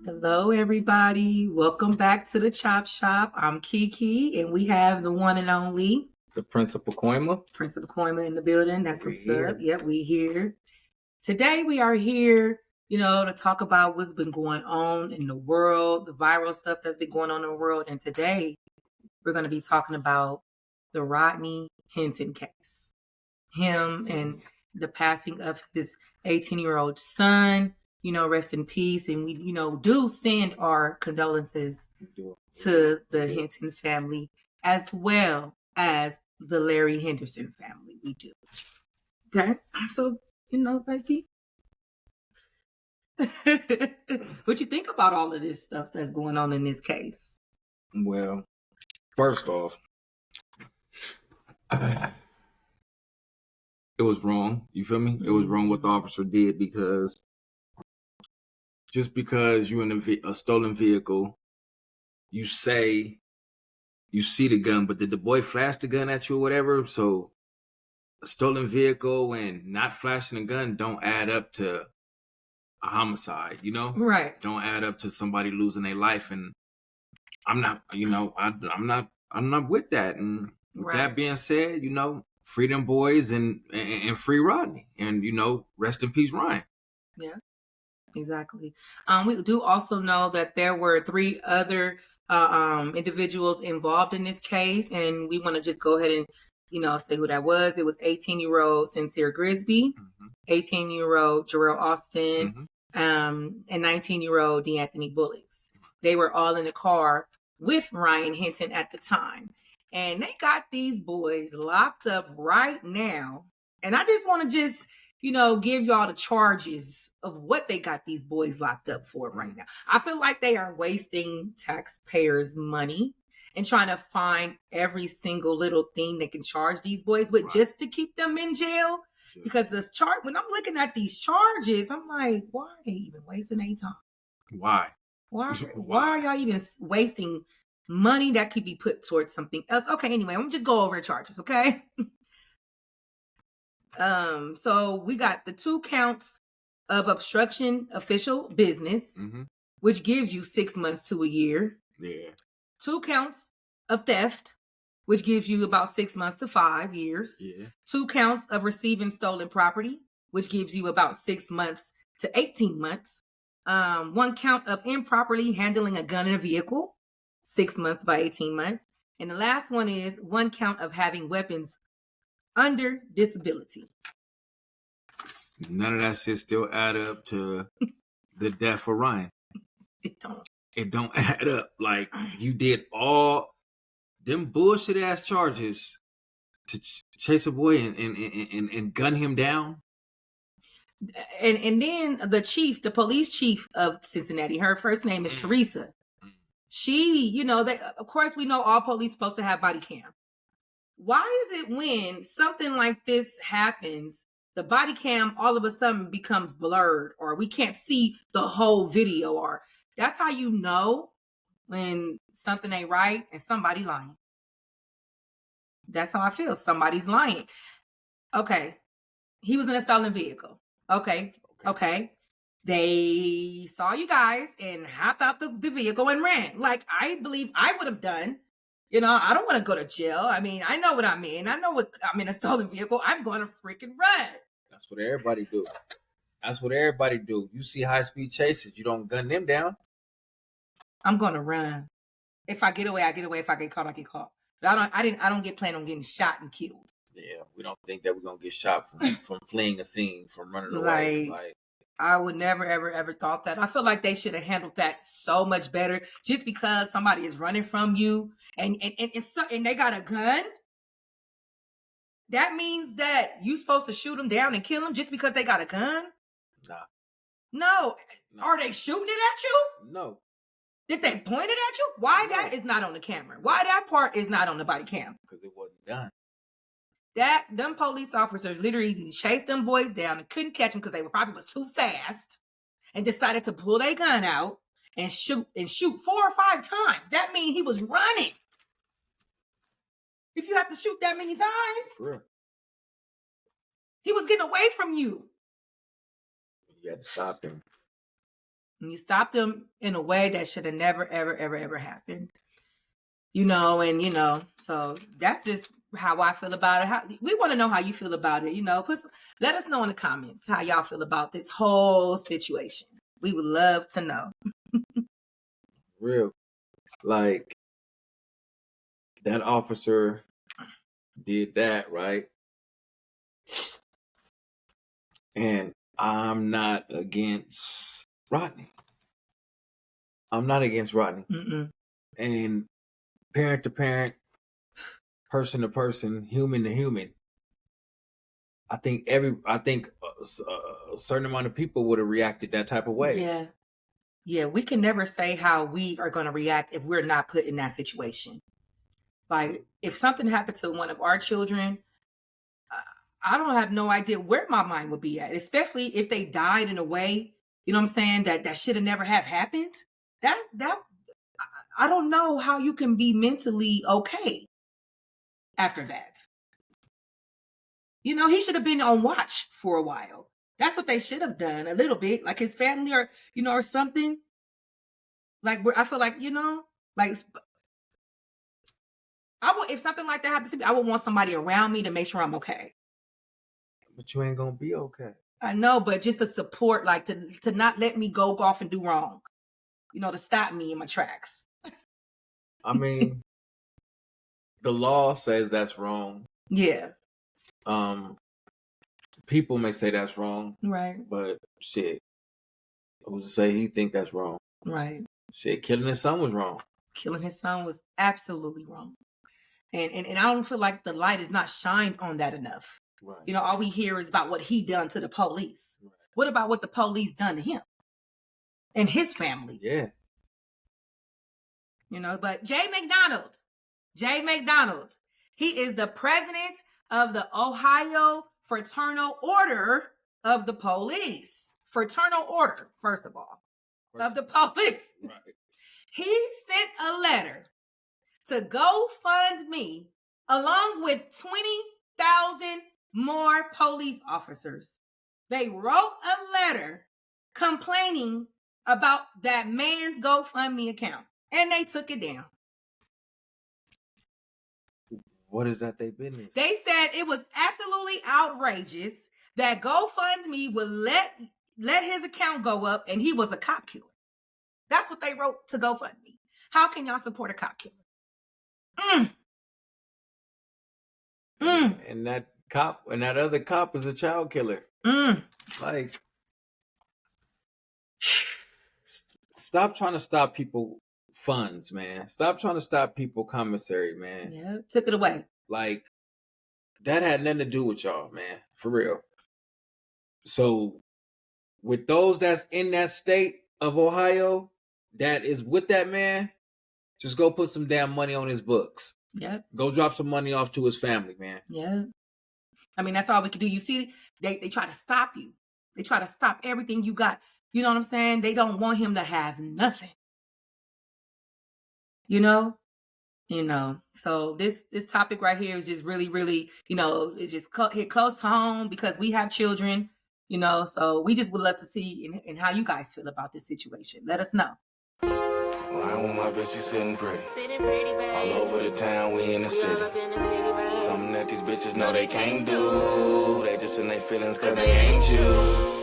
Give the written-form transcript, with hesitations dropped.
Hello, everybody. Welcome back to the Chop Shop. I'm Kiki, and we have the one and only The Principal Koima. Principal Koima in the building. That's We what's here. up. Yep, we here. Today we are here, to talk about what's been going on in the world, the viral stuff that's been going on in the world. And today we're going to be talking about the Rodney Hinton case. Him and the passing of his 18-year-old son. Rest in peace. And we, do send our condolences to the Hinton family as well as the Larry Henderson family. We do. Okay. So, baby. What you think about all of this stuff that's going on in this case? Well, first off, it was wrong. You feel me? It was wrong what the officer did because just because you're in a stolen vehicle, you say you see the gun, but did the boy flash the gun at you or whatever? So a stolen vehicle and not flashing a gun don't add up to a homicide, Right. Don't add up to somebody losing their life. And I'm not, I'm not with that. And with that being said, free them boys and free Rodney, and rest in peace, Ryan. Yeah. Exactly. We do also know that there were 3 other individuals involved in this case, and we want to just go ahead and say who that was. It was 18-year-old Sincere Grisby, 18-year-old Jarrell Austin, and 19-year-old DeAnthony Bullocks. They were all in the car with Ryan Hinton at the time, and they got these boys locked up right now. And I just want to give y'all the charges of what they got these boys locked up for right now. I feel like they are wasting taxpayers' money and trying to find every single little thing they can charge these boys with just to keep them in jail. Because this chart, when I'm looking at these charges, I'm like, why are they even wasting their time? Why? Why are y'all even wasting money that could be put towards something else? Okay, anyway, I'm just go over the charges, okay? So we got the 2 counts of obstruction official business, which gives you 6 months to a year. Yeah. 2 counts of theft, which gives you about 6 months to 5 years. Yeah. 2 counts of receiving stolen property, which gives you about 6 months to 18 months. 1 count of improperly handling a gun in a vehicle, 6 months by 18 months. And the last one is 1 count of having weapons under disability. None of that shit still add up to the death of Ryan. It don't add up. Like, you did all them bullshit ass charges to chase a boy and gun him down. And then the police chief of Cincinnati, her first name is Teresa. She, of course we know all police supposed to have body cam. Why is it when something like this happens, the body cam all of a sudden becomes blurred, or we can't see the whole video? Or that's how you know when something ain't right and somebody lying. That's how I feel. Somebody's lying. Okay. He was in a stolen vehicle. Okay. They saw you guys and hopped out the vehicle and ran. Like I believe I would have done. I don't want to go to jail. I mean, I know what I'm in. I know what I'm in a stolen vehicle. I'm going to freaking run. That's what everybody do. You see high-speed chases, you don't gun them down. I'm going to run. If I get away, I get away. If I get caught, I get caught. But I don't get planned on getting shot and killed. Yeah, we don't think that we're going to get shot from fleeing a scene, from running away. Like, I would never, ever, ever thought that. I feel like they should have handled that so much better. Just because somebody is running from you and they got a gun, that means that you supposed to shoot them down and kill them just because they got a gun? No. Are they shooting it at you? No. Did they point it at you? Why that is not on the camera? Why that part is not on the body cam? Because it wasn't done. Them police officers literally chased them boys down and couldn't catch them because they probably was too fast, and decided to pull their gun out and shoot 4 or 5 times. That means he was running. If you have to shoot that many times, sure. He was getting away from you. You had to stop him. And you stopped him in a way that should have never, ever, ever, ever happened. And so that's just how I feel about it. We want to know how you feel about it. Let us know in the comments how y'all feel about this whole situation. We would love to know. Real. Like, that officer did that, right? And I'm not against Rodney. Mm-mm. And parent to parent, person to person, human to human, I think a certain amount of people would have reacted that type of way. Yeah, we can never say how we are going to react if we're not put in that situation. Like, if something happened to one of our children, I don't have no idea where my mind would be at, especially if they died in a way, you know what I'm saying, that should have never have happened. That I don't know how you can be mentally okay after that. He should have been on watch for a while. That's what they should have done, a little bit, like his family or something. Like, I feel like, like, if something like that happens to me, I would want somebody around me to make sure I'm okay. But you ain't gonna be okay. I know, but just to support, like, to not let me go off and do wrong, to stop me in my tracks. I mean, the law says that's wrong. Yeah. People may say that's wrong. Right. But shit, who's to say he think that's wrong? Right. Shit, killing his son was wrong. Killing his son was absolutely wrong. And I don't feel like the light is not shined on that enough. Right. All we hear is about what he done to the police. Right. What about what the police done to him and his family? Yeah. But Jay McDonald, he is the president of the Ohio Fraternal Order of the Police. Fraternal Order, first of all, of the police. Right. He sent a letter to GoFundMe along with 20,000 more police officers. They wrote a letter complaining about that man's GoFundMe account, and they took it down. What is that they business? They said it was absolutely outrageous that GoFundMe would let his account go up, and he was a cop killer. That's what they wrote to GoFundMe. How can y'all support a cop killer? And that other cop is a child killer. Like, stop trying to stop people funds, man. Stop trying to stop people commissary, man. Yeah, took it away. Like, that had nothing to do with y'all, man. For real. So, with those that's in that state of Ohio that is with that man, just go put some damn money on his books. Yep. Go drop some money off to his family, man. Yeah. I mean, that's all we can do. You see, they try to stop you. They try to stop everything you got. You know what I'm saying? They don't want him to have nothing. So this topic right here is just really, really, it just hit close to home because we have children, so we just would love to see and how you guys feel about this situation. Let us know. Riding with my bitch, she sitting pretty. All over the town, we in the city. Something that these bitches know they can't do. They just in their feelings cause they ain't you.